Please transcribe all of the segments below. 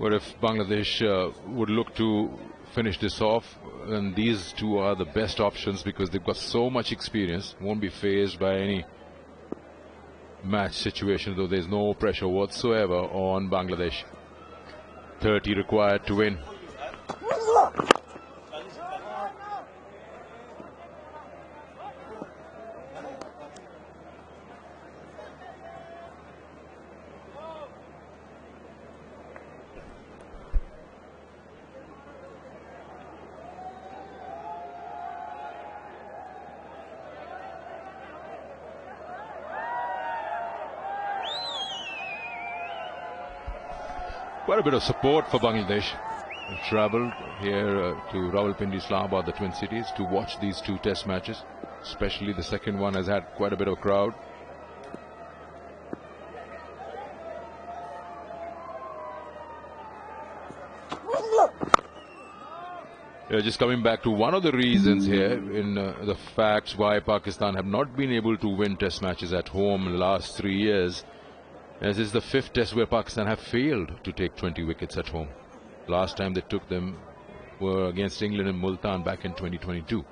What if Bangladesh would look to finish this off? And these two are the best options because they've got so much experience, won't be phased by any match situation, though there's no pressure whatsoever on Bangladesh. 30 required to win. Quite a bit of support for Bangladesh. They've travelled here to Rawalpindi, Islamabad, the Twin Cities, to watch these two test matches. Especially the second one has had quite a bit of crowd. Just coming back to one of the reasons here in the facts why Pakistan have not been able to win test matches at home in the last 3 years. As this is the 5th test where Pakistan have failed to take 20 wickets at home. Last time they took them were against England in Multan back in 2022.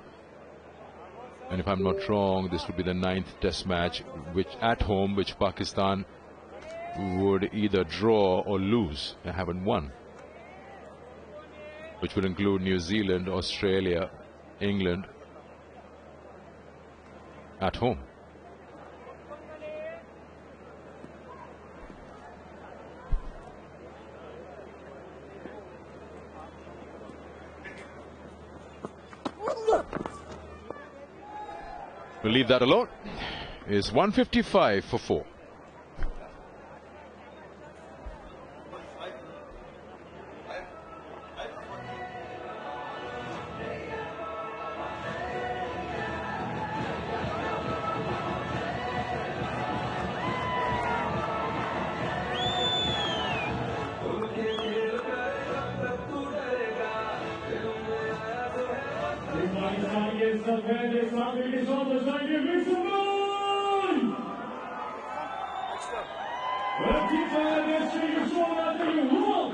And if I'm not wrong, this would be the 9th test match at home which Pakistan would either draw or lose and haven't won. Which would include New Zealand, Australia, England at home. We'll leave that alone. It's 155 for 4.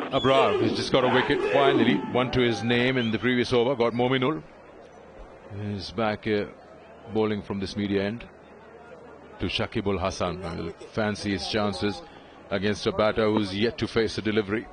Abrar has just got a wicket finally, one to his name in the previous over. Got Mominul. He's back bowling from this media end to Shakibul Hasan. He'll fancy his chances against a batter who's yet to face a delivery.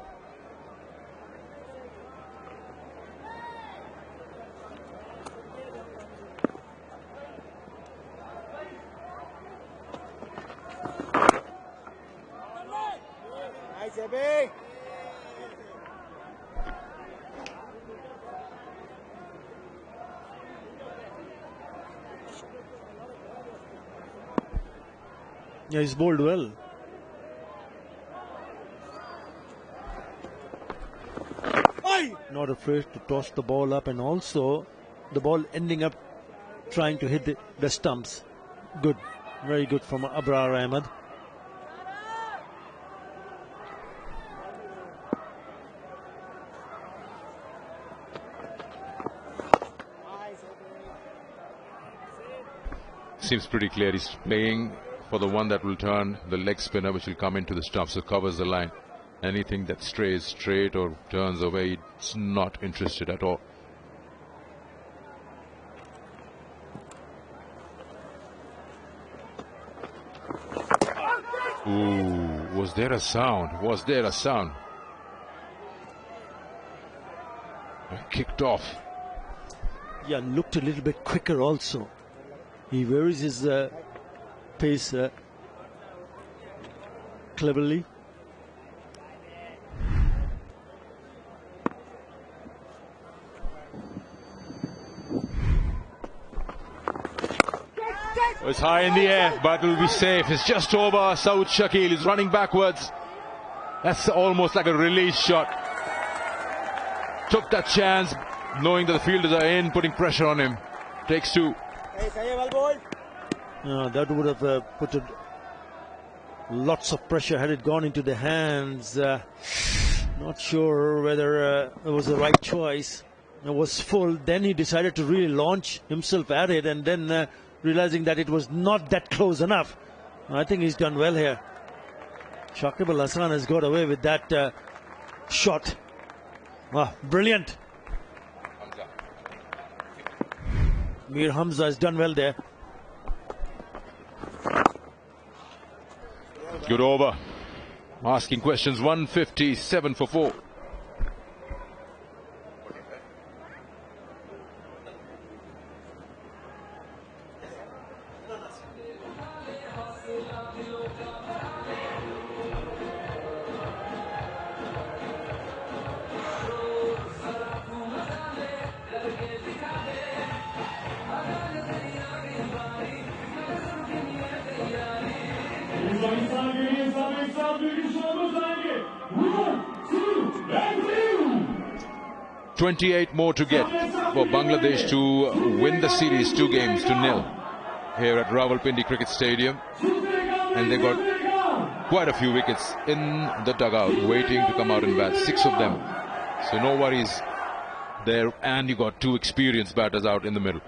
Yeah, he's bowled well. Not afraid to toss the ball up, and also the ball ending up trying to hit the stumps. Good, very good from Abrar Ahmed. Seems pretty clear he's playing for the one that will turn the leg spinner, which will come into the stump, so covers the line. Anything that strays straight or turns away, it's not interested at all. Ooh, was there a sound? Was there a sound? Kicked off. Yeah, looked a little bit quicker also. He varies his pace cleverly. It's high in the air, but it will be safe. It's just over. Saud Shakil is running backwards. That's almost like a release shot. Took that chance, knowing that the fielders are in, putting pressure on him. Takes 2. That would have put lots of pressure had it gone into the hands. Not sure whether it was the right choice. It was full. Then he decided to really launch himself at it, and then realizing that it was not that close enough. I think he's done well here. Shakib Al Hasan has got away with that shot. Wow, brilliant. Mir Hamza has done well there. Good over. Asking questions. 157 for 4. $28 more to get for Bangladesh to win the series 2-0 here at Rawalpindi Cricket Stadium, and they got quite a few wickets in the dugout waiting to come out and bat, 6 of them, so no worries there, and you got 2 experienced batters out in the middle.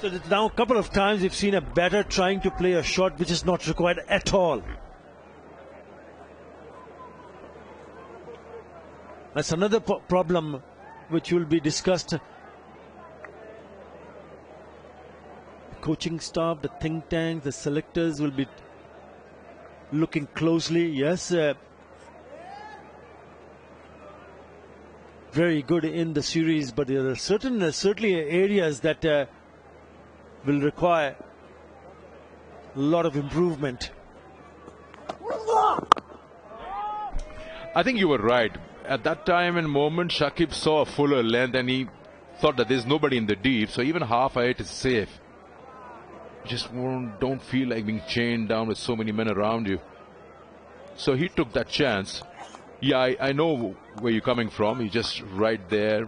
So now a couple of times we've seen a batter trying to play a shot which is not required at all. That's another problem which will be discussed. The coaching staff, the think tank, the selectors will be looking closely. Yes, very good in the series, but there are certainly areas that will require a lot of improvement. I think you were right. At that time and moment, Shakib saw a fuller length and he thought that there's nobody in the deep, so even half height is safe. You just don't feel like being chained down with so many men around you. So he took that chance. Yeah, I know where you're coming from. You're just right there,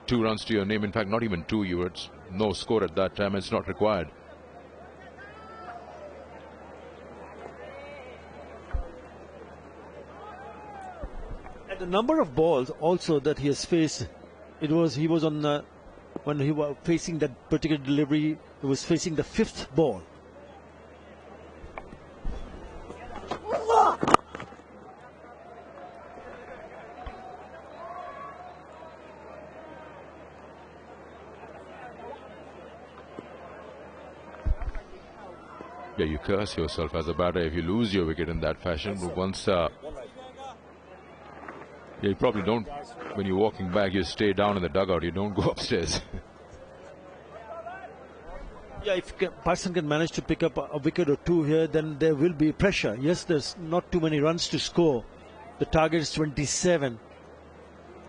2 runs to your name. In fact, not even 2. You were no score at that time. It's not required. And the number of balls also that he has faced, he was on when he was facing that particular delivery, he was facing the 5th ball. Yeah, you curse yourself as a batter if you lose your wicket in that fashion. But once, yeah, you probably don't. When you're walking back, you stay down in the dugout. You don't go upstairs. Yeah, if Pakistan can manage to pick up a wicket or 2 here, then there will be pressure. Yes, there's not too many runs to score. The target is 27.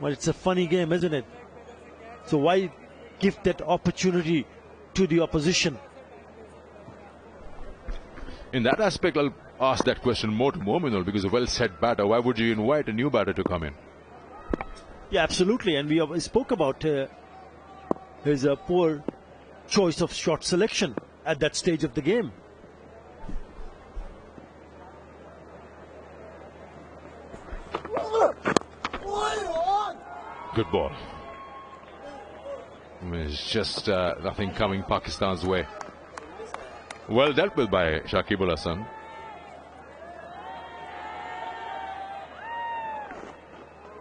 Well, it's a funny game, isn't it? So why give that opportunity to the opposition? In that aspect, I'll ask that question more to Mominul, because a well-set batter, why would you invite a new batter to come in? Yeah, absolutely. And we spoke about his poor choice of shot selection at that stage of the game. Good ball. It's just nothing coming Pakistan's way. Well dealt with by Shakib Al Hasan.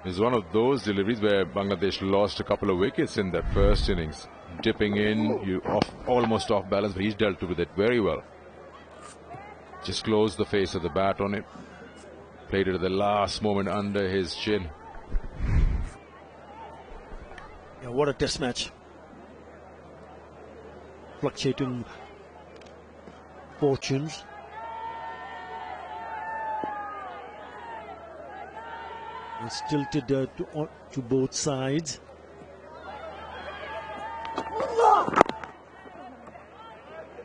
It's one of those deliveries where Bangladesh lost a couple of wickets in that first innings. Dipping in, almost off balance, but he's dealt with it very well. Just closed the face of the bat on it. Played it at the last moment under his chin. Yeah, what a test match. Fluctuating fortunes. It's tilted to both sides.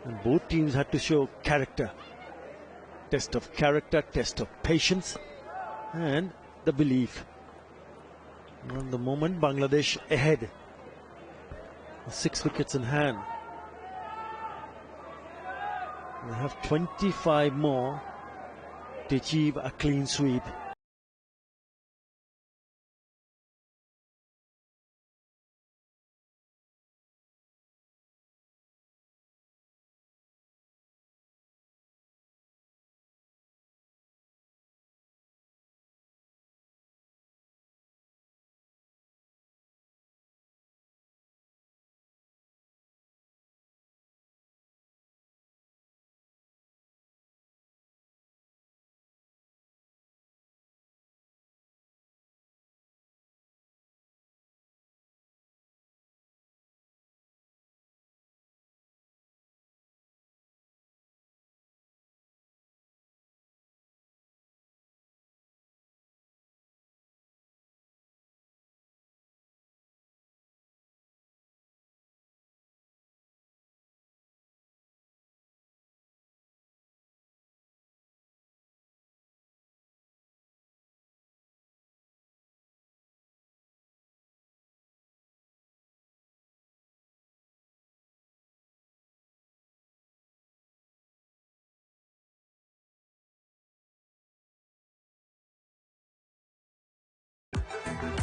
And both teams had to show character. Test of character, test of patience, and the belief. And the moment Bangladesh ahead, 6 wickets in hand. They have 25 more to achieve a clean sweep.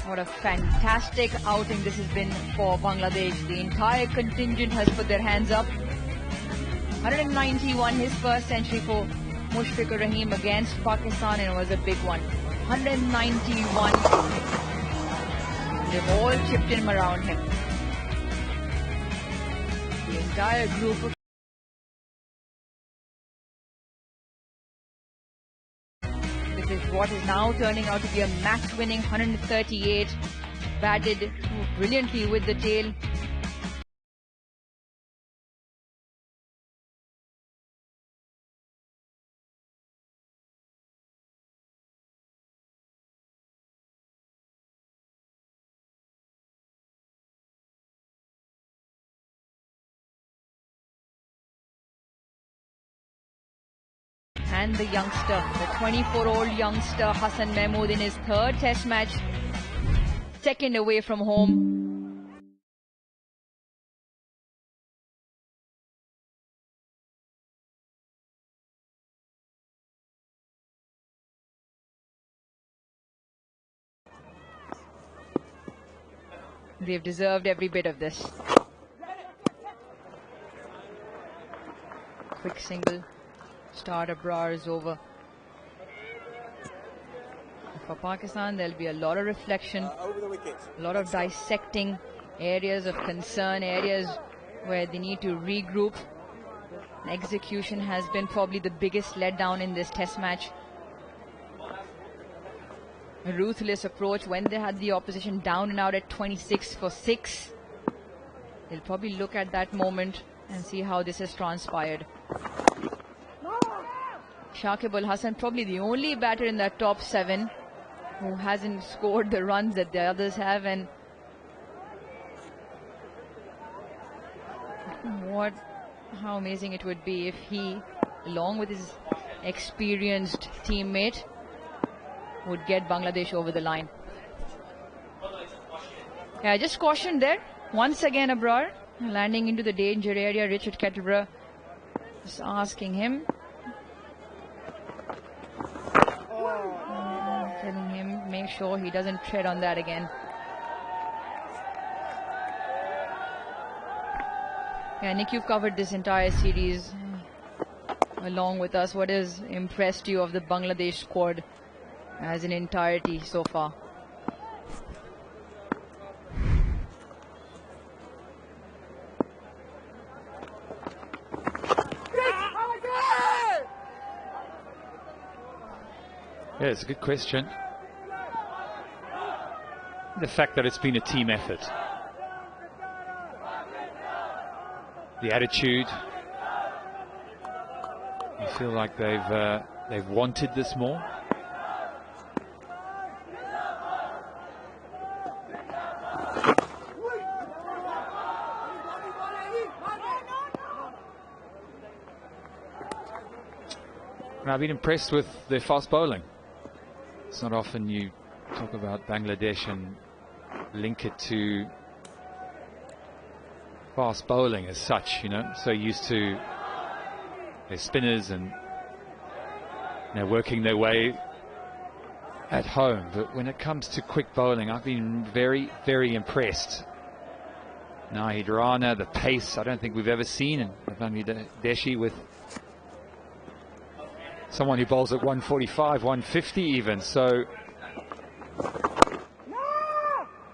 What a fantastic outing this has been for Bangladesh. The entire contingent has put their hands up. 191, his first century for Mushfiqur Rahim against Pakistan, and it was a big one. 191. They've all chipped in around him. The entire group of This is what is now turning out to be a match-winning 138. Batted brilliantly with the tail. And the youngster, the 24-year-old youngster Hassan Mahmood in his third test match, second away from home. They've deserved every bit of this. Quick single. Start Abrar is over. For Pakistan, there'll be a lot of reflection, a lot of dissecting areas of concern, areas where they need to regroup. Execution has been probably the biggest letdown in this test match. A ruthless approach when they had the opposition down and out at 26 for 6. They'll probably look at that moment and see how this has transpired. Shakib Al Hasan, probably the only batter in that top 7 who hasn't scored the runs that the others have, and how amazing it would be if he, along with his experienced teammate, would get Bangladesh over the line. Yeah, just cautioned there. Once again, Abrar landing into the danger area. Richard Kettleborough just asking him. Telling him, make sure he doesn't tread on that again. Yeah, Nick, you've covered this entire series along with us. What has impressed you of the Bangladesh squad as an entirety so far? Yeah, it's a good question. The fact that it's been a team effort. The attitude. You feel like they've wanted this more. And I've been impressed with their fast bowling. It's not often you talk about Bangladesh and link it to fast bowling as such, you know, so used to their spinners, and they're working their way at home. But when it comes to quick bowling, I've been very, very impressed. Nahid Rana, the pace, I don't think we've ever seen in Bangladeshi, with someone who bowls at 145, 150 even. So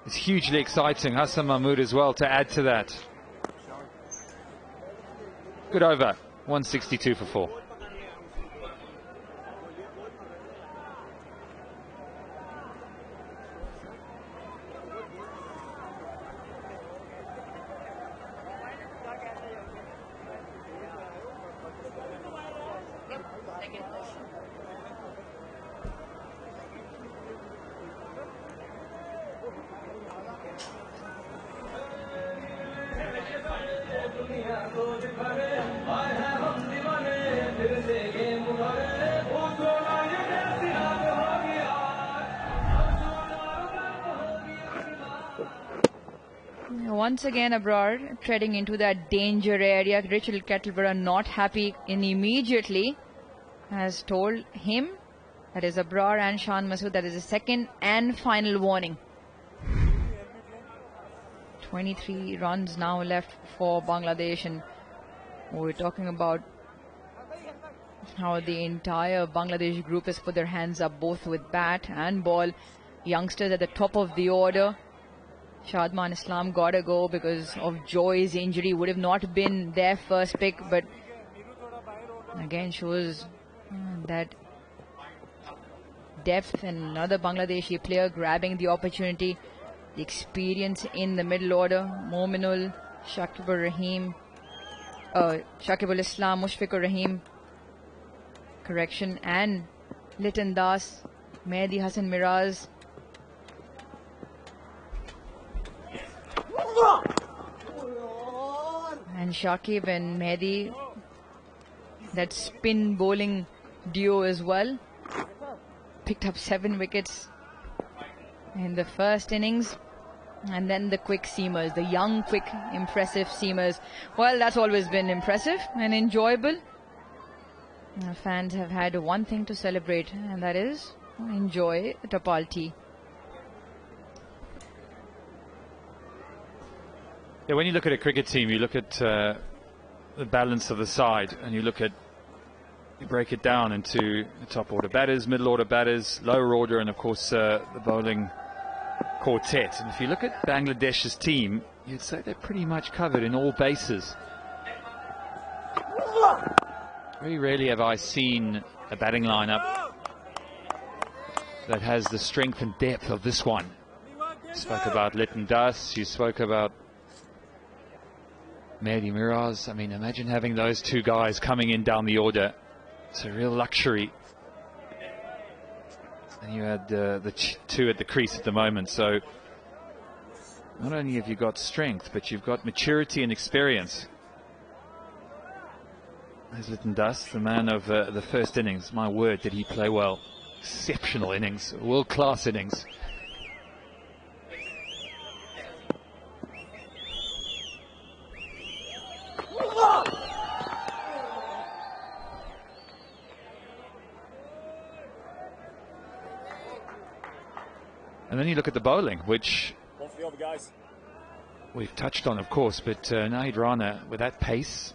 it's hugely exciting. Hassan Mahmood as well to add to that. Good over, 162 for 4. Once again, Abrar treading into that danger area. Richard Kettleborough not happy immediately has told him, that is Abrar and Shan Masood, that is the second and final warning. 23 runs now left for Bangladesh, and we're talking about how the entire Bangladesh group has put their hands up both with bat and ball. Youngsters at the top of the order. Shadman Islam gotta go because of Joy's injury. Would have not been their first pick, but again shows that depth, and another Bangladeshi player grabbing the opportunity. The experience in the middle order. Mominul, Shakibul Islam, Mushfiqur Rahim, correction, and Liton Das, Mehdi Hassan Miraz. And Shakib and Mehdi, that spin bowling duo as well, picked up 7 wickets in the first innings. And then the quick seamers, the young, quick, impressive seamers. Well, that's always been impressive and enjoyable. Fans have had one thing to celebrate, and that is enjoy Tapal tea. Yeah, when you look at a cricket team, you look at the balance of the side, and you break it down into the top order batters, middle order batters, lower order, and of course the bowling quartet. And if you look at Bangladesh's team, you'd say they're pretty much covered in all bases. Very rarely have I seen a batting lineup that has the strength and depth of this one. You spoke about Liton Das, you spoke about Mehdi Miraz. I mean, imagine having those two guys coming in down the order. It's a real luxury. And you had the two at the crease at the moment. So not only have you got strength, but you've got maturity and experience. There's Liton Das, the man of the first innings. My word, did he play well. Exceptional innings, world-class innings. And then you look at the bowling, which we've touched on, of course, but Nahid Rana with that pace,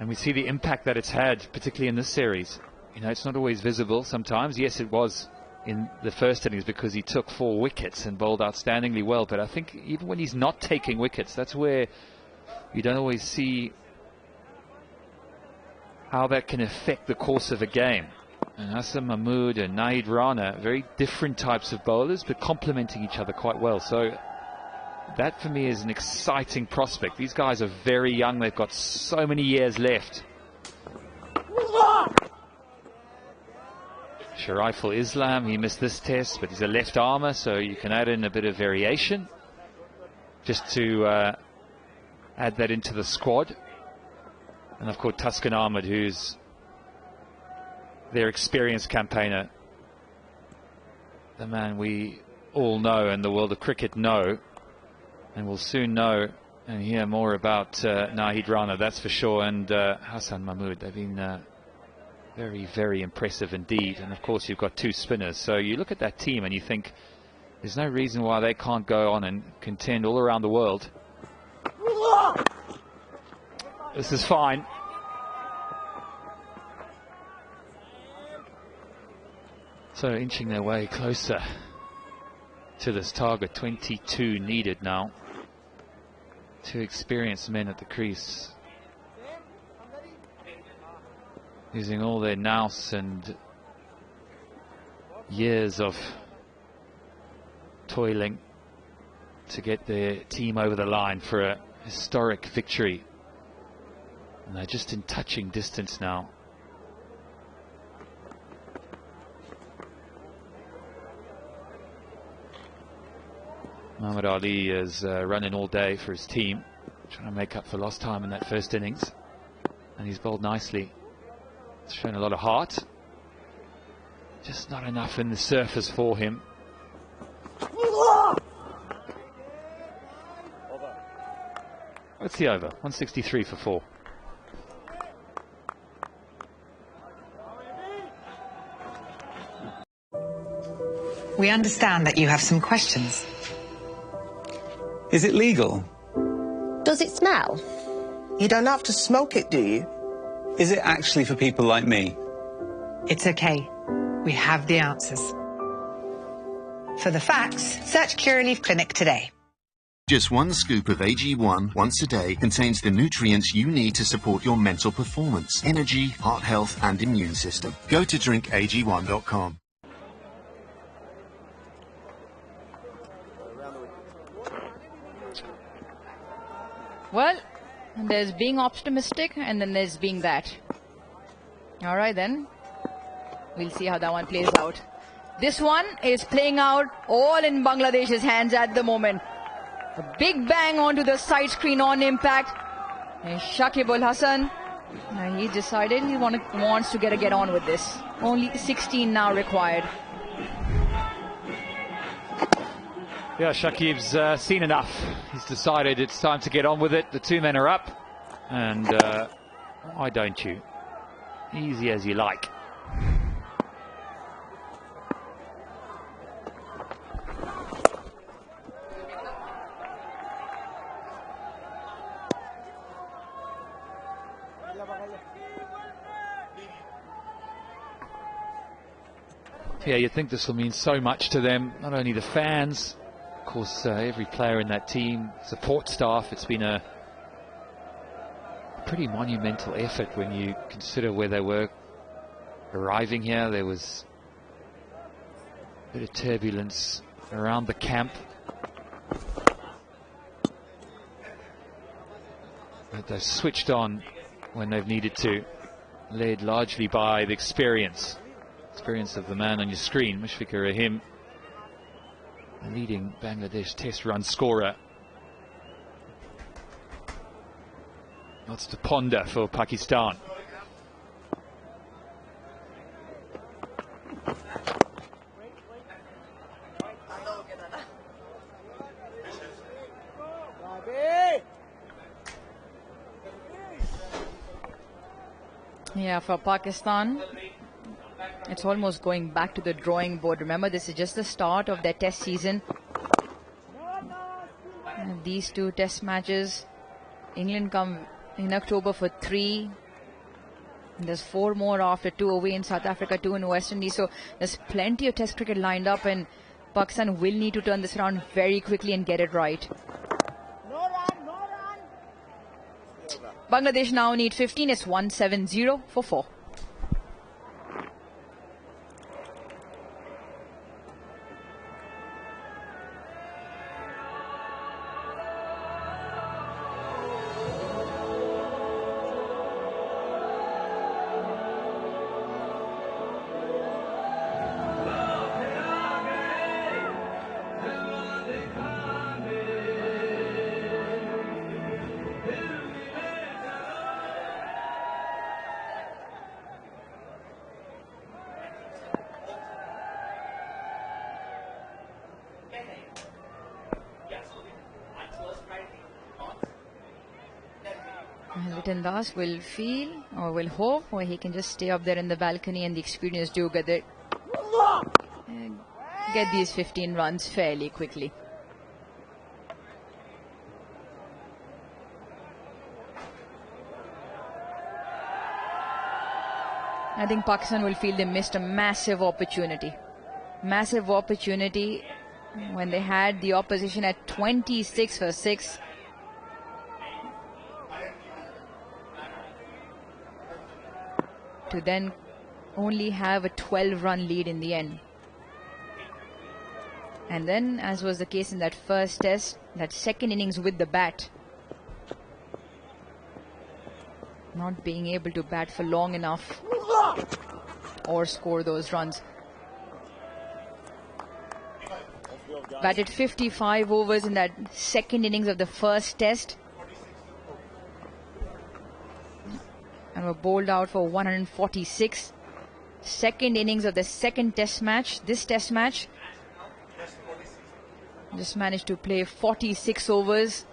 and we see the impact that it's had, particularly in this series. You know, it's not always visible sometimes. Yes, it was in the first innings because he took 4 wickets and bowled outstandingly well, but I think even when he's not taking wickets, that's where you don't always see how that can affect the course of a game. And Hassan Mahmood and Nahid Rana, very different types of bowlers, but complementing each other quite well. So that for me is an exciting prospect. These guys are very young. They've got so many years left. Shariful Islam, he missed this test, but he's a left armour, so you can add in a bit of variation just to add that into the squad. And of course Tuscan Ahmed, who's their experienced campaigner, the man we all know and the world of cricket know, and will soon know and hear more about Nahid Rana, that's for sure, and Hassan Mahmood. They've been very, very impressive indeed. And of course you've got two spinners, so you look at that team and you think there's no reason why they can't go on and contend all around the world. This is fine. So inching their way closer to this target. 22 needed now. Two experienced men at the crease, using all their nous and years of toiling to get their team over the line for a historic victory. And they're just in touching distance now. Muhammad Ali is running all day for his team, trying to make up for lost time in that first innings. And he's bowled nicely. It's shown a lot of heart. Just not enough in the surface for him. What's the over? 163 for 4. We understand that you have some questions. Is it legal? Does it smell? You don't have to smoke it, do you? Is it actually for people like me? It's okay. We have the answers. For the facts, search Curaleaf Clinic today. Just one scoop of AG1 once a day contains the nutrients you need to support your mental performance, energy, heart health and immune system. Go to drinkag1.com. Well, there's being optimistic and then there's being that. All right then. We'll see how that one plays out. This one is playing out all in Bangladesh's hands at the moment. A big bang onto the side screen on impact. And Shakib Al Hasan, he decided he wants to get on with this. Only 16 now required. Yeah, Shakib's seen enough. He's decided it's time to get on with it. The two men are up. And why don't you? Easy as you like. Yeah, you'd think this will mean so much to them, not only the fans, of course every player in that team, support staff. It's been a pretty monumental effort when you consider where they were arriving here. There was a bit of turbulence around the camp, but they've switched on when they've needed to, led largely by the experience of the man on your screen, Mushfiqur Rahim, the leading Bangladesh test run scorer. Lots to ponder for Pakistan. Yeah, for Pakistan, it's almost going back to the drawing board. Remember, this is just the start of their test season. And these two test matches, England come in October for 3. And there's 4 more after 2 away in South Africa, 2 in West Indies. So there's plenty of test cricket lined up, and Pakistan will need to turn this around very quickly and get it right. Bangladesh now need 15. It's 170 for 4. Little Das will feel or will hope, or he can just stay up there in the balcony and the experience do get it. Get these 15 runs fairly quickly. I think Pakistan will feel they missed a massive opportunity. Massive opportunity when they had the opposition at 26 for 6. To then only have a 12-run lead in the end. And then, as was the case in that first test, that second innings with the bat, not being able to bat for long enough or score those runs. Batted 55 overs in that second innings of the first test and were bowled out for 146. Second innings of the second test match, this test match, just managed to play 46 overs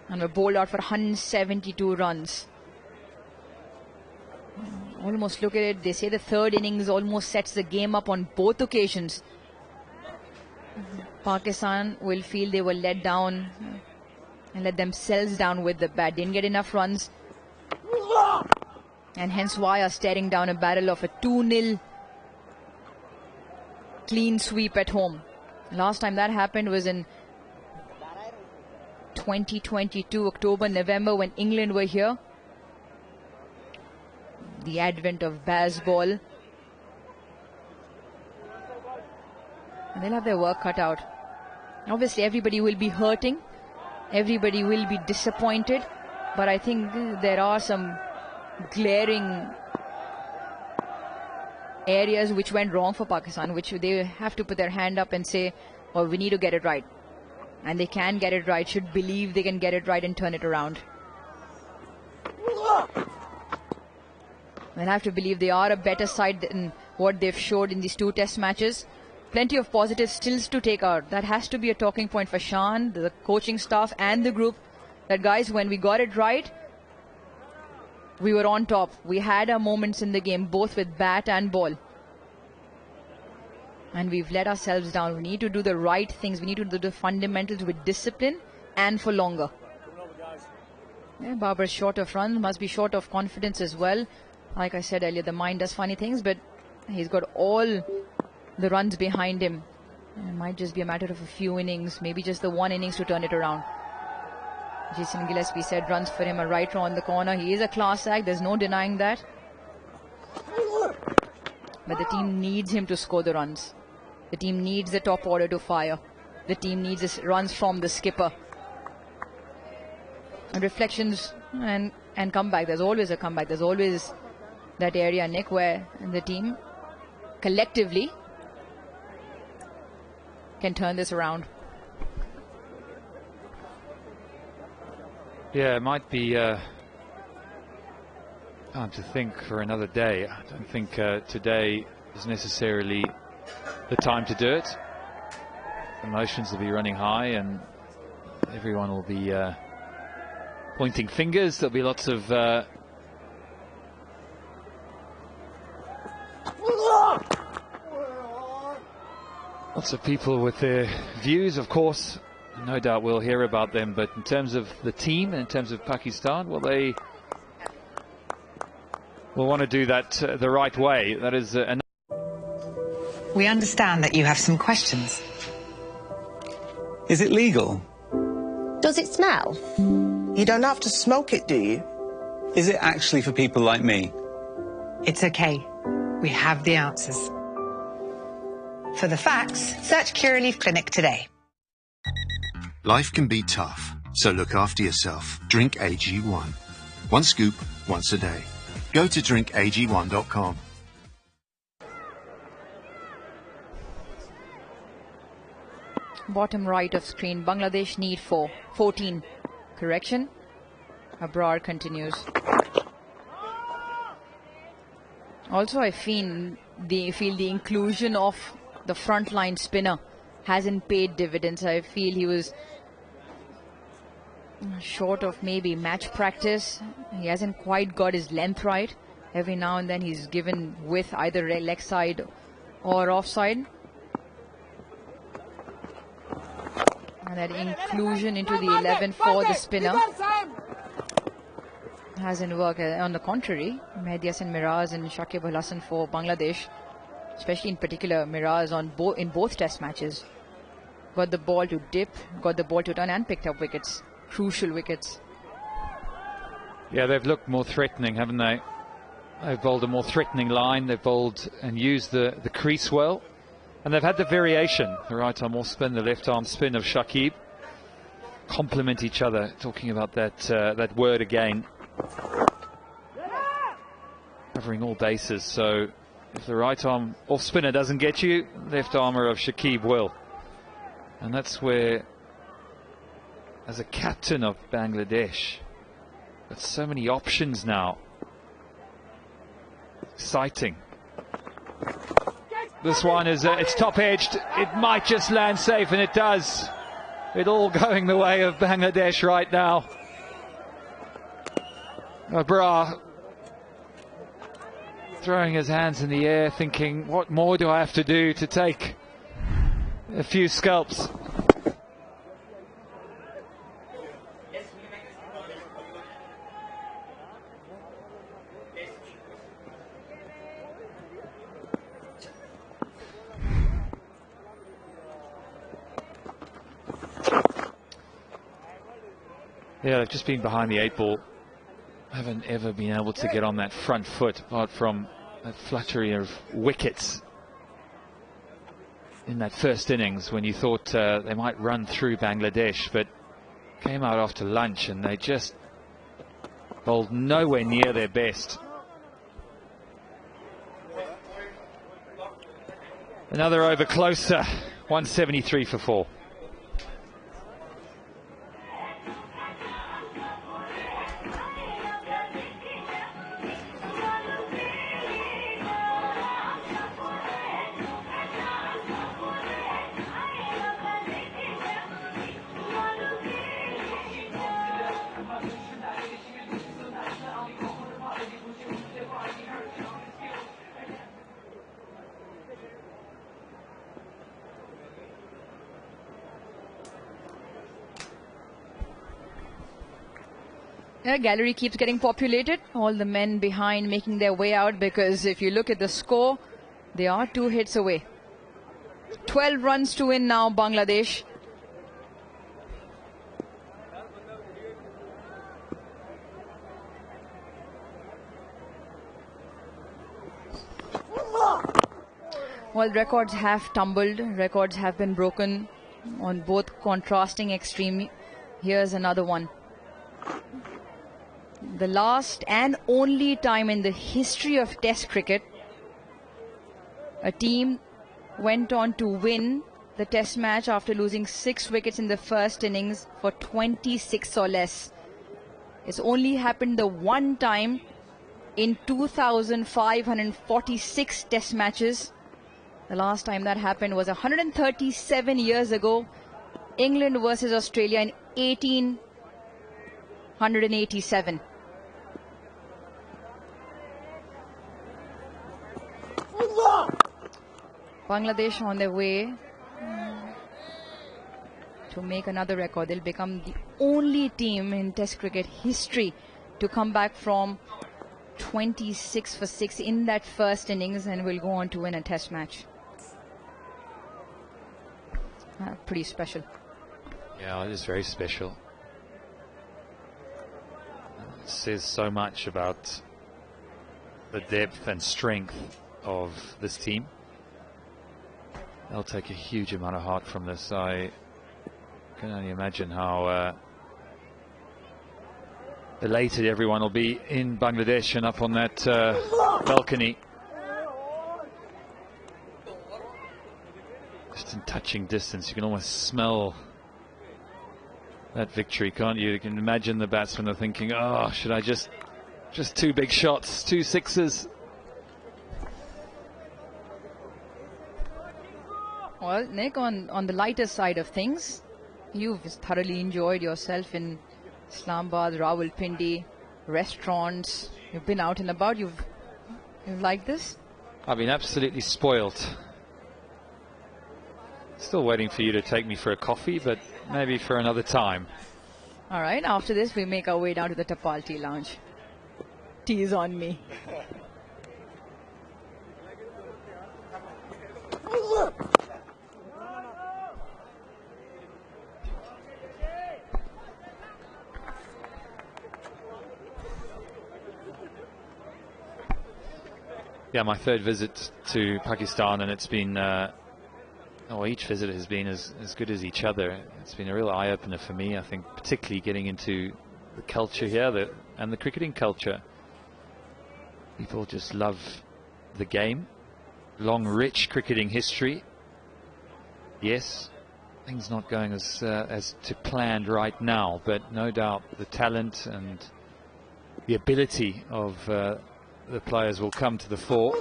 and were bowled out for 172 runs. Almost look at it, they say the third innings almost sets the game up on both occasions. Pakistan will feel they were let down and let themselves down with the bat. Didn't get enough runs, and hence why are staring down a barrel of a 2-0 clean sweep at home. Last time that happened was in 2022, October, November, when England were here. The advent of baseball. And they'll have their work cut out. Obviously, everybody will be hurting. Everybody will be disappointed. But I think there are some glaring areas which went wrong for Pakistan, which they have to put their hand up and say, well, we need to get it right. And they can get it right, should believe they can get it right and turn it around. They'll have to believe they are a better side than what they've showed in these two test matches. Plenty of positive stills to take out. That has to be a talking point for Shan, the coaching staff and the group. That guys, when we got it right, we were on top. We had our moments in the game, both with bat and ball. And we've let ourselves down. We need to do the right things. We need to do the fundamentals with discipline and for longer. Yeah, Babar's short of runs, must be short of confidence as well. Like I said earlier, the mind does funny things, but he's got all the runs behind him. And it might just be a matter of a few innings, maybe just the one innings to turn it around. Jason Gillespie said runs for him are right around the corner. He is a class act, there's no denying that. But the team needs him to score the runs. The team needs the top order to fire. The team needs runs from the skipper. And reflections and comeback. There's always a comeback. There's always that area, Nick, where the team collectively can turn this around. Yeah, it might be time to think for another day. I don't think today is necessarily the time to do it. Emotions will be running high and everyone will be pointing fingers. There'll be lots of people with their views, of course. No doubt we'll hear about them, but in terms of the team, in terms of Pakistan, well, they will want to do that the right way. That is We understand that you have some questions. Is it legal? Does it smell? You don't have to smoke it, do you? Is it actually for people like me? It's okay. We have the answers. For the facts, search Curaleaf Clinic today. Life can be tough, so look after yourself. Drink AG1. One scoop, once a day. Go to drinkag1.com. Bottom right of screen, Bangladesh need 14. Correction. Abrar continues. Also, I feel the inclusion of the frontline spinner hasn't paid dividends. I feel he was short of maybe match practice. He hasn't quite got his length right. Every now and then he's given width either leg side or offside. And that inclusion into the 11 for the spinner hasn't worked. On the contrary, Mehdi Hasan Miraz and Shakib Al Hasan for Bangladesh, especially in particular Miraz in both test matches, got the ball to dip, got the ball to turn and picked up wickets. Crucial wickets. Yeah, they've looked more threatening, haven't they? They've bowled a more threatening line. They've bowled and used the crease well. And they've had the variation. The right arm off spin, the left arm spin of Shakib. Complement each other. Talking about that word again. Covering all bases. So if the right arm off spinner doesn't get you, left armour of Shakib will. And that's where, as a captain of Bangladesh, got so many options now. Exciting. This one is it's top edged. It might just land safe, and it does. It all going the way of Bangladesh right now. Abrar throwing his hands in the air, thinking, what more do I have to do to take a few scalps? Yeah, they've just been behind the 8 ball. Haven't ever been able to get on that front foot, apart from that fluttery of wickets in that first innings when you thought they might run through Bangladesh, but came out after lunch and they just bowled nowhere near their best. Another over closer, 173 for 4. The gallery keeps getting populated. All the men behind making their way out, because if you look at the score, they are 2 hits away. 12 runs to win now, Bangladesh. Well, records have tumbled, records have been broken on both contrasting extreme. Here's another one. The last and only time in the history of Test cricket a team went on to win the Test match after losing 6 wickets in the first innings for 26 or less. It's only happened the one time in 2,546 Test matches. The last time that happened was 137 years ago, England versus Australia in 1887. Bangladesh on their way to make another record. They'll become the only team in Test cricket history to come back from 26 for 6 in that first innings and will go on to win a Test match. Pretty special. Yeah, it is very special. It says so much about the depth and strength of this team. They'll take a huge amount of heart from this. I can only imagine how elated everyone will be in Bangladesh and up on that balcony. Just in touching distance, you can almost smell that victory, can't you? You can imagine the batsmen are thinking, oh, should I just 2 big shots, 2 sixes. Well, Nick, on the lighter side of things, you've thoroughly enjoyed yourself in Islamabad, Rawalpindi, restaurants. You've been out and about. You've liked this? I've been absolutely spoilt. Still waiting for you to take me for a coffee, but maybe for another time. All right, after this, we make our way down to the Tapal Tea Lounge. Tea is on me. Yeah, my third visit to Pakistan, and it's been, each visit has been as good as each other. It's been a real eye-opener for me, I think, particularly getting into the culture here and the cricketing culture. People just love the game. Long, rich cricketing history. Yes, things not going as to planned right now, but no doubt the talent and the ability of the players will come to the fore.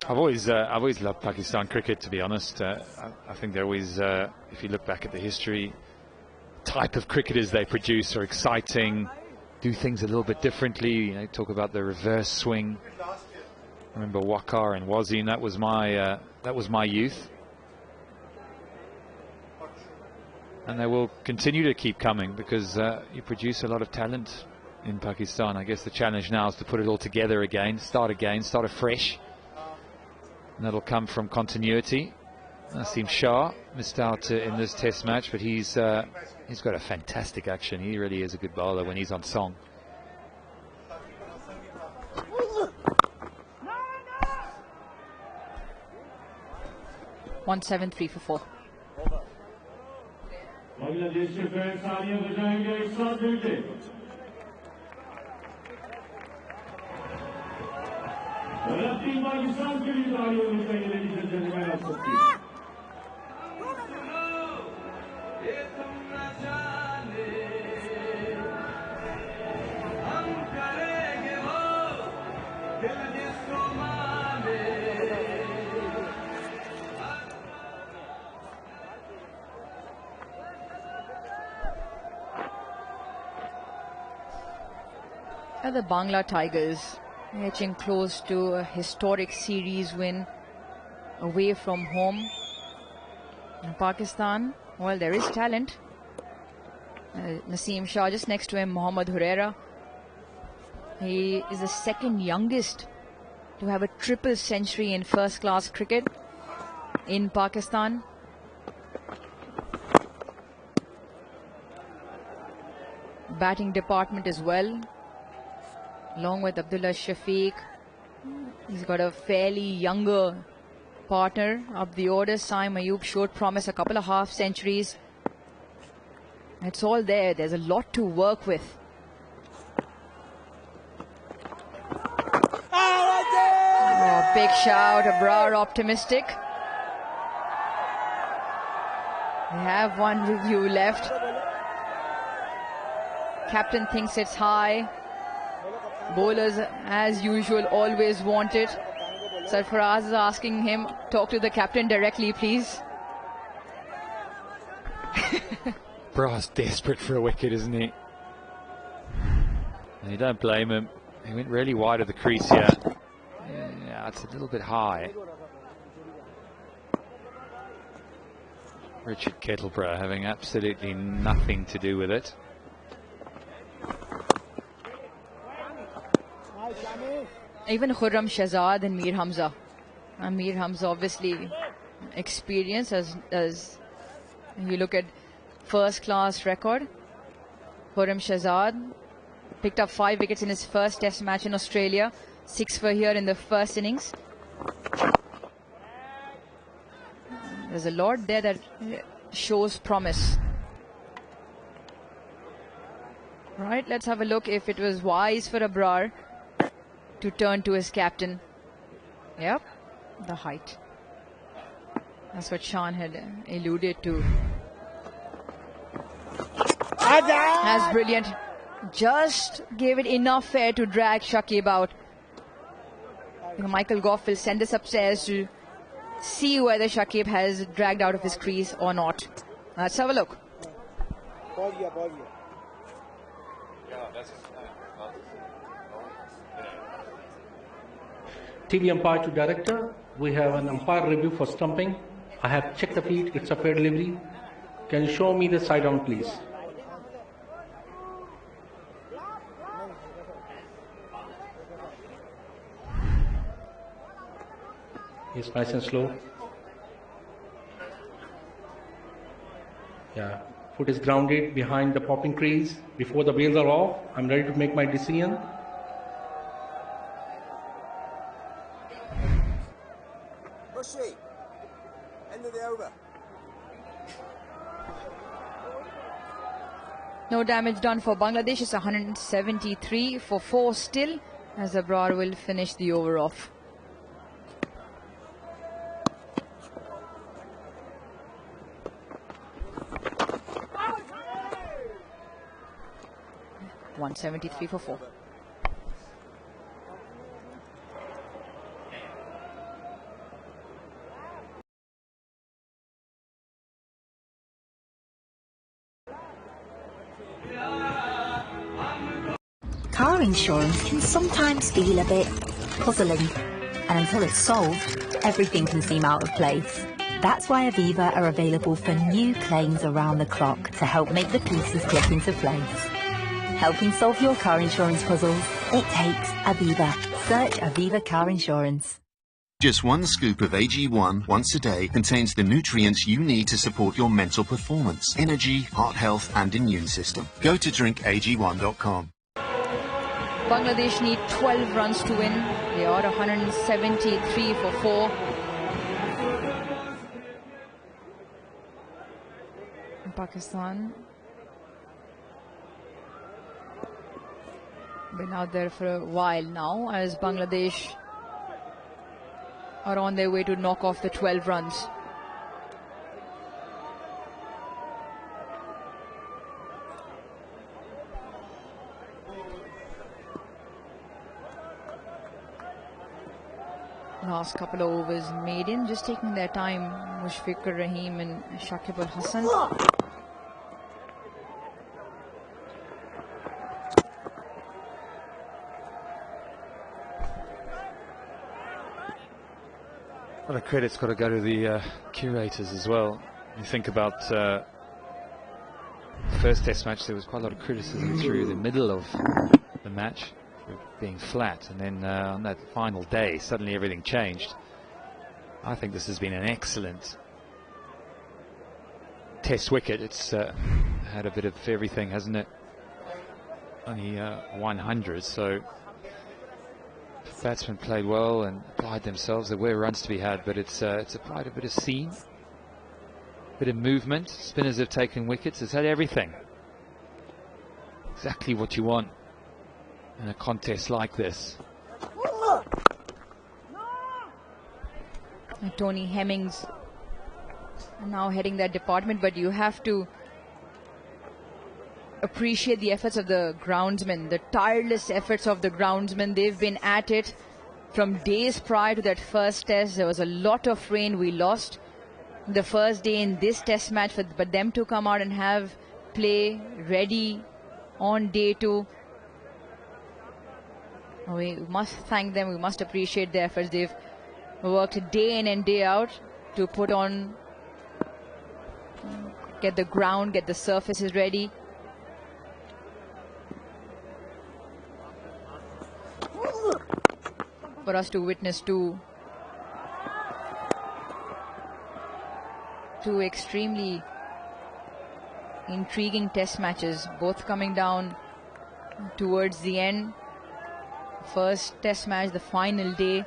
I've always loved Pakistan cricket, to be honest. I think they're always, if you look back at the history, type of cricketers they produce are exciting, do things a little bit differently. You know, talk about the reverse swing. I remember Waqar and Wasim. That was my youth. And they will continue to keep coming because you produce a lot of talent in Pakistan. I guess the challenge now is to put it all together again, start afresh. And that'll come from continuity. Naseem Shah missed out in this test match, but he's got a fantastic action. He really is a good bowler when he's on song. (173 for 4). Bangladesh के fans तालियां बजाएंगे एक साथ मिलकर और team Pakistan के लिए तालियां बजाएंगे लेडीज एंड जेंटलमैन आप सबकी ये तुम न जाने हम करेंगे वो दिल जिसको माने The Bangla Tigers edging close to a historic series win away from home. In Pakistan, well, there is talent. Naseem Shah just next to him, Mohammad Huraira. He is the second youngest to have a triple century in first class cricket in Pakistan. Batting department as well, along with Abdullah Shafiq. He's got a fairly younger partner up the order. Saim Ayub showed promise, a couple of half centuries. It's all there. There's a lot to work with. Oh, big shout, Abrar optimistic. We have one review left. Captain thinks it's high. Bowlers, as usual, always want it. Sarfaraz is asking him, talk to the captain directly, please. Bra's desperate for a wicket, isn't he? And you don't blame him. He went really wide of the crease here. Yeah, it's a little bit high. Richard Kettleborough having absolutely nothing to do with it. Even Khurram Shahzad and Mir Hamza. And Mir Hamza obviously experienced as you look at first class record. Khurram Shahzad picked up 5 wickets in his first test match in Australia. 6 for here in the first innings. There's a lot there that shows promise. Right, let's have a look if it was wise for Abrar to turn to his captain. Yep, the height. That's what Sean had alluded to. That's brilliant. Just gave it enough air to drag Shakib out. Michael Goff will send this upstairs to see whether Shakib has dragged out of his crease or not. Let's have a look. TV umpire to director, we have an umpire review for stumping. I have checked the feet, it's a fair delivery. Can you show me the side on, please? Yes, nice and slow. Yeah, foot is grounded behind the popping crease. Before the wheels are off, I'm ready to make my decision. End of the over. No damage done for Bangladesh. It's 173 for 4 still, as Abrar will finish the over off. $173 for 4. Car insurance can sometimes feel a bit puzzling, and until it's solved, everything can seem out of place. That's why Aviva are available for new claims around the clock to help make the pieces click into place. Helping solve your car insurance puzzles, it takes Aviva. Search Aviva Car Insurance. Just one scoop of AG1 once a day contains the nutrients you need to support your mental performance, energy, heart health and immune system. Go to drinkag1.com. Bangladesh need 12 runs to win. They are 173 for 4. Pakistan been out there for a while now, as Bangladesh are on their way to knock off the 12 runs. Last couple of overs made in, just taking their time. Mushfiqur Rahim and Shakib Al Hassan. A lot of credit's got to go to the curators as well. You think about the first test match, there was quite a lot of criticism through the middle of the match for being flat, and then on that final day suddenly everything changed. I think this has been an excellent test wicket. It's had a bit of everything, hasn't it? Only 100, so batsmen played well and applied themselves. There were runs to be had, but it's applied a bit of seam, a bit of movement. Spinners have taken wickets. It's had everything. Exactly what you want in a contest like this. Tony Hemmings now heading that department, but you have to appreciate the efforts of the groundsmen, the tireless efforts of the groundsmen. They've been at it from days prior to that first test. There was a lot of rain. We lost the first day in this test match, but them to come out and have play ready on day 2, we must thank them. We must appreciate their efforts. They've worked day in and day out to put on, get the ground, get the surfaces ready. For us to witness two extremely intriguing test matches, both coming down towards the end. First test match, the final day,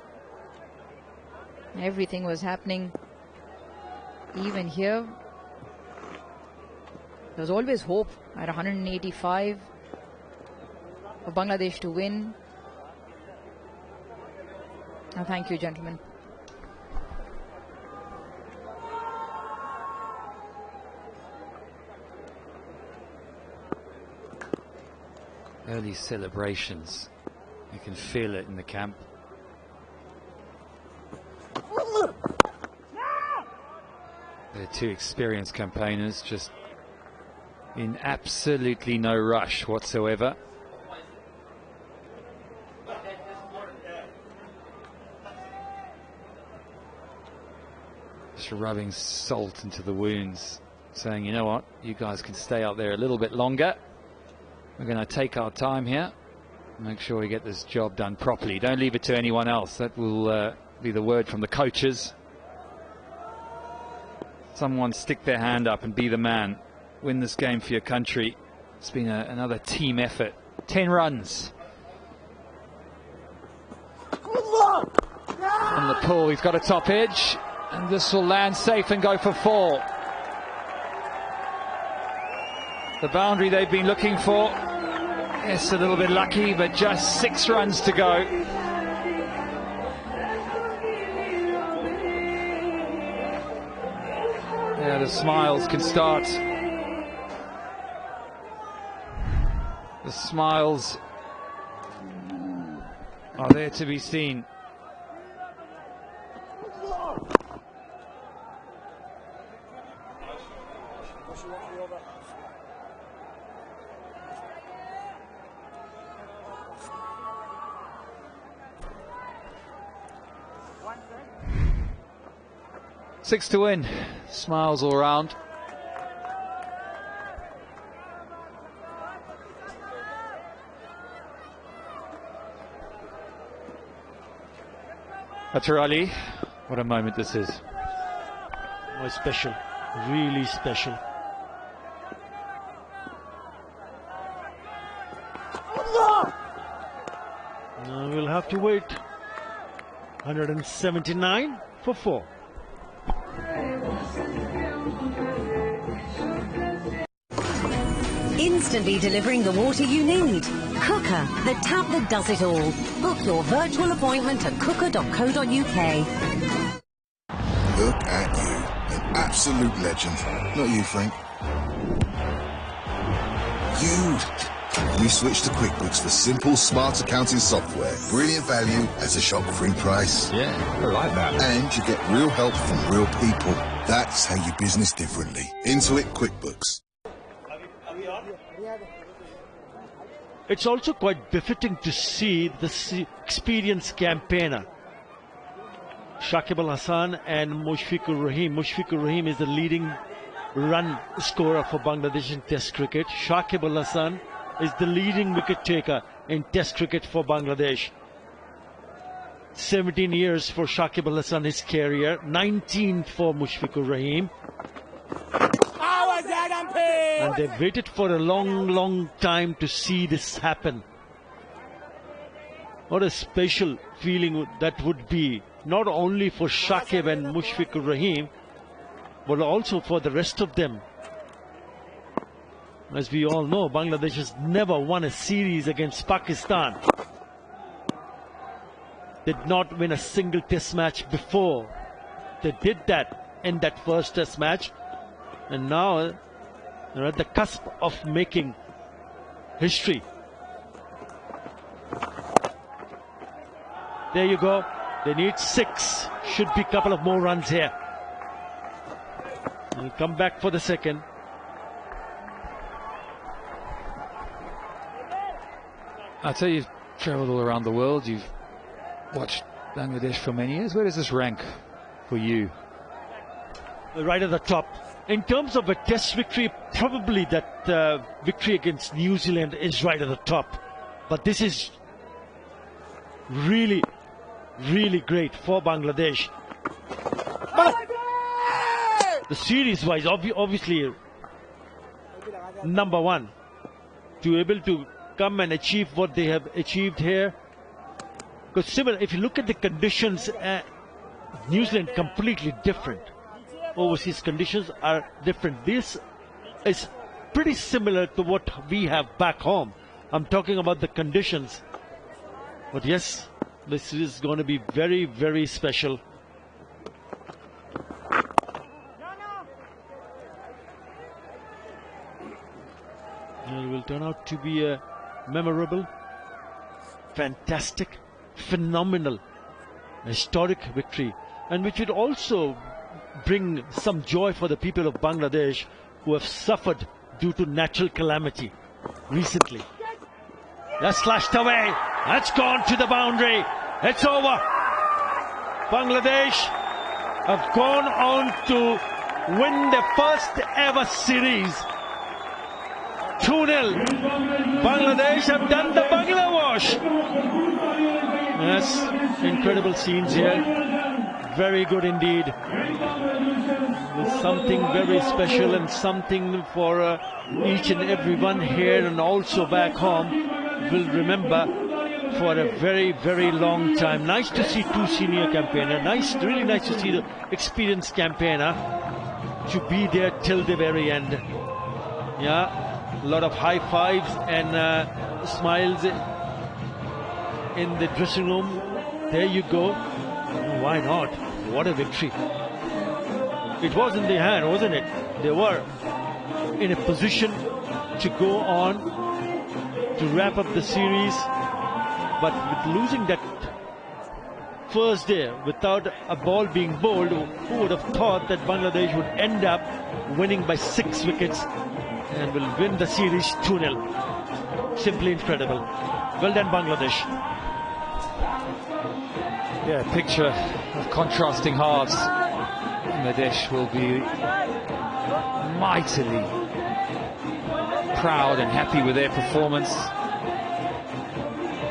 everything was happening. Even here, there was always hope at 185 for Bangladesh to win. And thank you, gentlemen. Early celebrations. You can feel it in the camp. They're two experienced campaigners, just in absolutely no rush whatsoever. Just rubbing salt into the wounds, saying, you know what, you guys can stay out there a little bit longer. We're going to take our time here, make sure we get this job done properly. Don't leave it to anyone else. That will be the word from the coaches. Someone stick their hand up and be the man. Win this game for your country. It's been another team effort. 10 runs. On the pull, he's got a top edge, and this will land safe and go for 4. The boundary they've been looking for. Yes, a little bit lucky, but just 6 runs to go. Yeah, the smiles can start. The smiles are there to be seen. Six to win. Smiles all round. Atarali, what a moment this is. Oh, special, really special. Now we'll have to wait. 179 for 4. Instantly delivering the water you need. Cooker, the tap that does it all. Book your virtual appointment at cooker.co.uk. Look at you, an absolute legend. Not you, Frank. You. We switched to QuickBooks for simple, smart accounting software. Brilliant value at a shock-free price. Yeah, I like that. And you get real help from real people. That's how you business differently. Intuit QuickBooks. It's also quite befitting to see the experienced campaigner, Shakib Al Hasan and Mushfiqur Rahim. Mushfiqur Rahim is the leading run scorer for Bangladesh in Test cricket. Shakib Al Hasan is the leading wicket taker in Test cricket for Bangladesh. 17 years for Shakib Al Hasan, his career, 19 for Mushfiqur Rahim. And they've waited for a long time to see this happen. What a special feeling that would be, not only for Shakib and Mushfiqur Rahim, but also for the rest of them. As we all know, Bangladesh has never won a series against Pakistan. Did not win a single test match before. They did that in that first test match, and now they're at the cusp of making history. There you go. They need 6. Should be a couple of more runs here. We'll come back for the second. I tell you, you've travelled all around the world. You've watched Bangladesh for many years. Where does this rank for you? Right at the top. In terms of a test victory, probably that victory against New Zealand is right at the top. But this is really great for Bangladesh. But the series-wise, obviously, number 1, to be able to come and achieve what they have achieved here. Because similar, if you look at the conditions, New Zealand completely different. Overseas conditions are different. This is pretty similar to what we have back home. I'm talking about the conditions. But yes, this is going to be very special. And it will turn out to be a memorable, fantastic, phenomenal, historic victory, and which would also bring some joy for the people of Bangladesh who have suffered due to natural calamity recently. That's slashed away. That's gone to the boundary. It's over. Bangladesh have gone on to win their first ever series. 2-0. Bangladesh have done the Bangla wash. Yes, incredible scenes here. Very good indeed. There's something very special and something for each and every one here and also back home will remember for a very, very long time. Nice to see two senior campaigners. Really nice to see the experienced campaigner to be there till the very end. Yeah, a lot of high fives and smiles in the dressing room. There you go. Why not? What a victory. It was in their hand, wasn't it? They were in a position to go on to wrap up the series, but with losing that first day without a ball being bowled, who would have thought that Bangladesh would end up winning by 6 wickets and will win the series 2-0. Simply incredible. Well done, Bangladesh. Yeah, picture of contrasting halves. Bangladesh will be mightily proud and happy with their performance.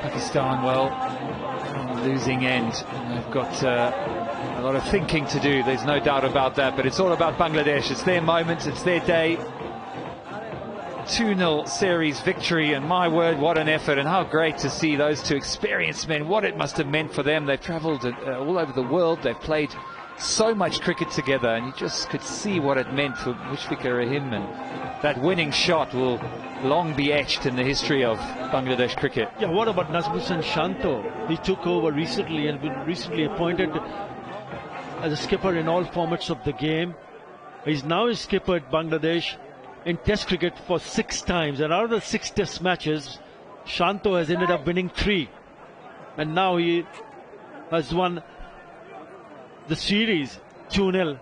Pakistan, well, on the losing end. They've got a lot of thinking to do, there's no doubt about that, but it's all about Bangladesh. It's their moment, it's their day. 2-0 series victory, and my word, what an effort, and how great to see those two experienced men, what it must have meant for them. They've travelled all over the world, they've played so much cricket together, and you just could see what it meant for Mushfiqur Rahim, and that winning shot will long be etched in the history of Bangladesh cricket. Yeah, what about Nazmuddin Shanto? He took over recently and been recently appointed as a skipper in all formats of the game. He's now a skipper at Bangladesh in Test cricket for 6 times, and out of the 6 Test matches, Shanto has ended up winning 3, and now he has won the series 2-0.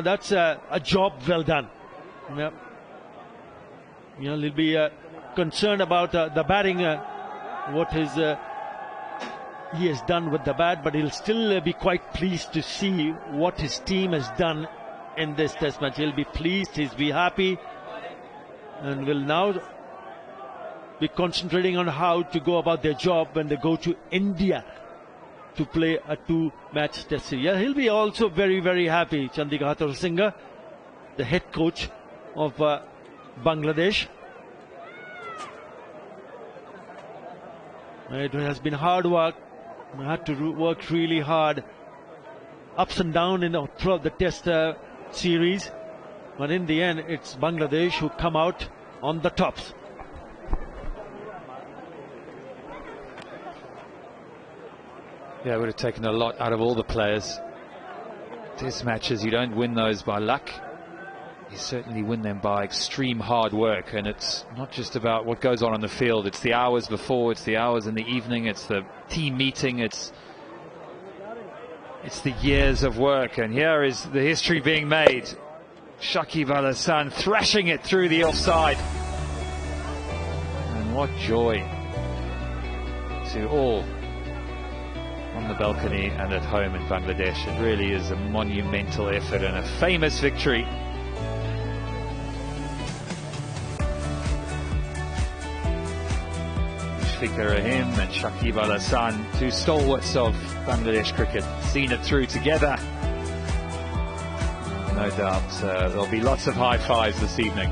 That's a job well done. Yeah. You know, he'll be concerned about the batting, what he has done with the bat, but he'll still be quite pleased to see what his team has done in this Test match. He'll be pleased, he'll be happy, and will now be concentrating on how to go about their job when they go to India to play a 2-match Test series. Yeah, he'll be also very, very happy. Chandika Hathurusingha, the head coach of Bangladesh. It has been hard work. I had to work really hard, ups and downs throughout the Test series, but in the end, it's Bangladesh who come out on the tops. Yeah, it would have taken a lot out of all the players. Test matches, you don't win those by luck. You certainly win them by extreme hard work, and it's not just about what goes on the field. It's the hours before, it's the hours in the evening, it's the team meeting, it's the years of work. And here is the history being made. Shakib Al Hasan thrashing it through the offside. And what joy to all on the balcony and at home in Bangladesh. It really is a monumental effort and a famous victory. Mushfiqur Rahim and Shakib Al Hasan, 2 stalwarts of Bangladesh cricket, seen it through together. No doubt there'll be lots of high fives this evening.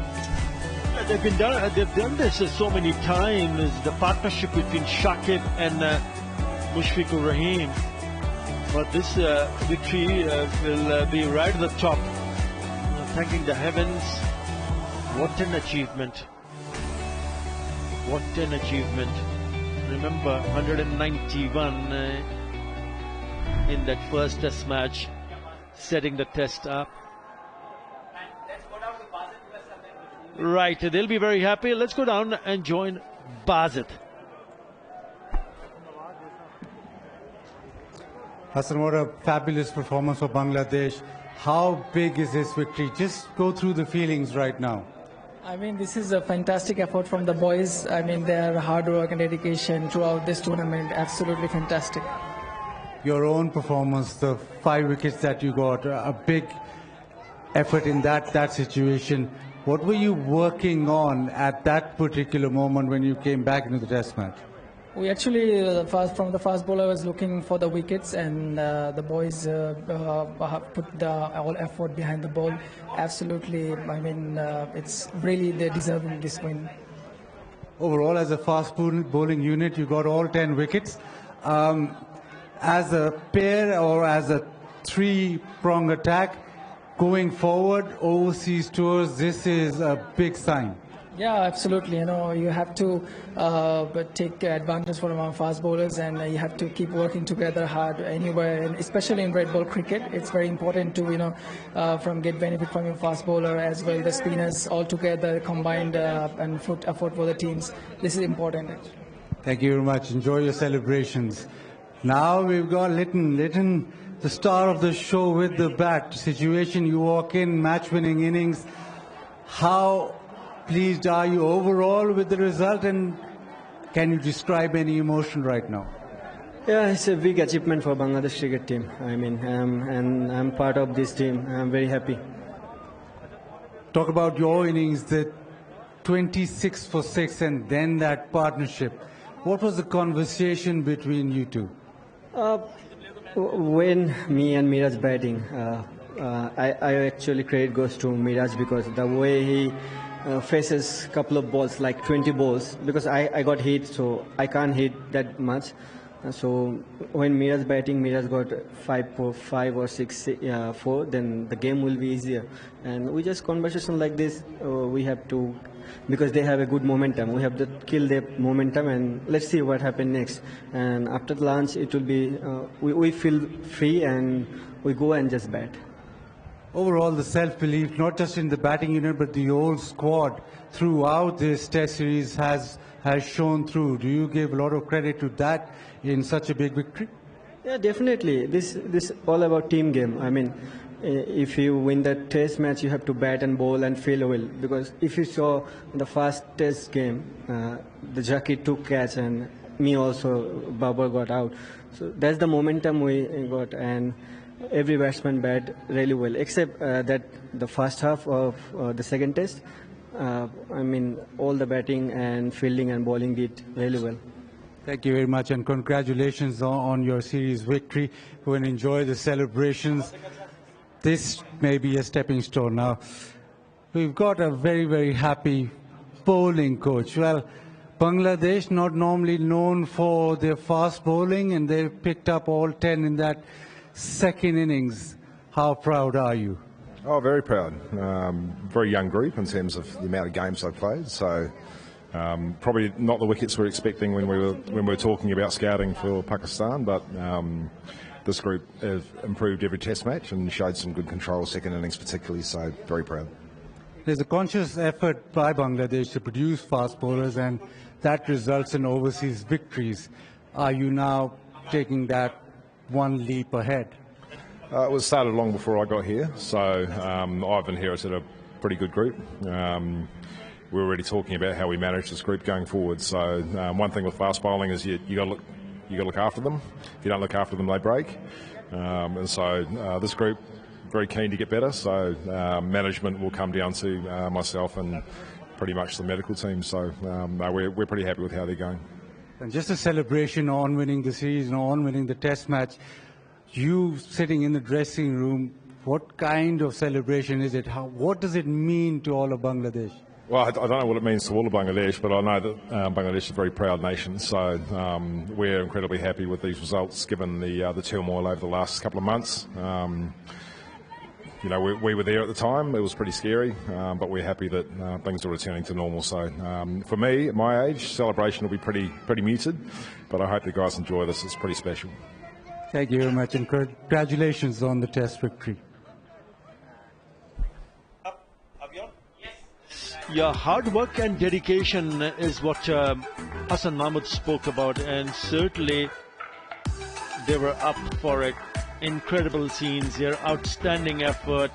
They've done this so many times, the partnership between Shakib and Mushfiqur Rahim. But this victory will be right at the top. Thanking the heavens. What an achievement. What an achievement. Remember, 191 in that first Test match, setting the Test up. Right, they'll be very happy. Let's go down and join Bazit. Hassan, what a fabulous performance for Bangladesh. How big is this victory? Just go through the feelings right now. I mean, this is a fantastic effort from the boys. I mean, their hard work and dedication throughout this tournament, absolutely fantastic. Your own performance, the 5 wickets that you got, a big effort in that situation. What were you working on at that particular moment when you came back into the test match? We actually, from the fast bowler, was looking for the wickets, and the boys put the all effort behind the ball. Absolutely, I mean, it's really they deserving this win. Overall, as a fast bowling unit, you got all 10 wickets. As a pair or as a 3-prong attack, going forward, overseas tours, this is a big sign. Yeah, absolutely. You know, you have to take advantage from our fast bowlers, and you have to keep working together hard anywhere, and especially in red ball cricket. It's very important to, get benefit from your fast bowler as well, the spinners all together combined and put effort for the teams. This is important. Thank you very much. Enjoy your celebrations. Now we've got Litton, the star of the show with the bat. Situation, you walk in, match-winning innings. How pleased are you overall with the result, and can you describe any emotion right now? Yeah, it's a big achievement for Bangladesh cricket team. I mean, and I'm part of this team. I'm very happy. Talk about your innings, the 26 for 6 and then that partnership. What was the conversation between you two? When me and Miraj batting, I actually credit goes to Miraj, because the way he faces couple of balls, like 20 balls, because I got hit, so I can't hit that much. So when Miraj batting, Miraj got 5 or 6, 4, then the game will be easier. And we just conversation like this, we have to, because they have a good momentum, we have to kill their momentum, and let's see what happens next. And after the lunch, it will be, we feel free and we go and just bat. Overall, the self-belief, not just in the batting unit, but the whole squad throughout this test series has shown through. Do you give a lot of credit to that in such a big victory? Yeah, definitely. This all about team game. I mean, if you win the test match, you have to bat and bowl and feel well. Because if you saw the first test game, the Jackie took catch and me also, Babar got out. So that's the momentum we got, and every batsman bat really well, except that the first half of the second test, I mean, all the batting and fielding and bowling did really well. Thank you very much, and congratulations on your series victory. Go and enjoy the celebrations. This may be a stepping stone. Now, we've got a very, very happy bowling coach. Well, Bangladesh, not normally known for their fast bowling, and they've picked up all 10 in that second innings. How proud are you? Oh, very proud. Very young group in terms of the amount of games they've played. So probably not the wickets we're expecting when we were talking about scouting for Pakistan, but this group have improved every test match and showed some good control second innings particularly. So very proud. There's a conscious effort by Bangladesh to produce fast bowlers, and that results in overseas victories. Are you now taking that one leap ahead? It was started long before I got here, so I've inherited a pretty good group. We're already talking about how we manage this group going forward. So one thing with fast bowling is you got to look after them. If you don't look after them, they break. And so this group very keen to get better. So management will come down to myself and pretty much the medical team. So we're pretty happy with how they're going. And just a celebration on winning the series and on winning the test match. You sitting in the dressing room, what kind of celebration is it? What does it mean to all of Bangladesh? Well, I don't know what it means to all of Bangladesh, but I know that Bangladesh is a very proud nation. So we're incredibly happy with these results, given the turmoil over the last couple of months. You know, we were there at the time. It was pretty scary, but we're happy that things are returning to normal. So for me, at my age, celebration will be pretty muted, but I hope the guys enjoy this. It's pretty special. Thank you very much, and congratulations on the test victory. Yeah, hard work and dedication is what Hassan Mahmood spoke about, and certainly they were up for it. incredible scenes here, outstanding effort,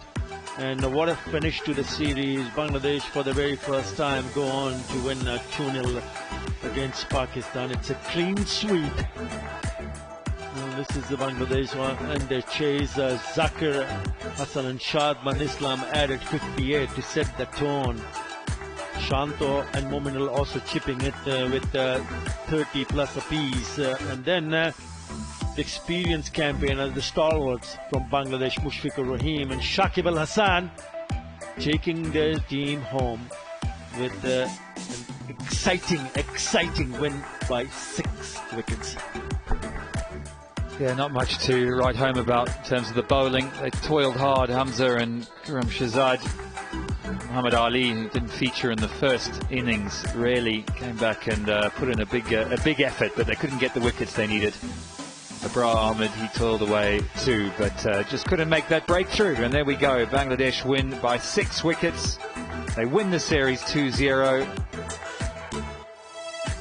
and what a finish to the series. Bangladesh for the very first time go on to win 2-0 against Pakistan. It's a clean sweep. This is the Bangladesh one, and they chase Zakir Hassan and Shadman Islam added 58 to set the tone. Shanto and Mominal also chipping it with 30 plus apiece, and then the experienced campaigners, the stalwarts from Bangladesh, Mushfiqur Rahim and Shakib Al Hassan, taking their team home with an exciting win by 6 wickets. Yeah, not much to write home about in terms of the bowling. They toiled hard, Hamza and Karam Shahzad. Muhammad Ali, who didn't feature in the first innings, really came back and put in a big effort, but they couldn't get the wickets they needed. Abrar Ahmed, he toiled away too, but just couldn't make that breakthrough. And there we go, Bangladesh win by 6 wickets. They win the series 2-0.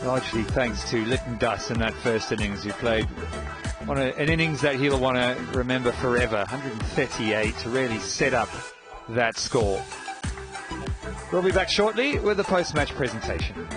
Largely thanks to Lytton Duss in that first innings, who played an innings that he'll want to remember forever. 138 to really set up that score. We'll be back shortly with a post-match presentation.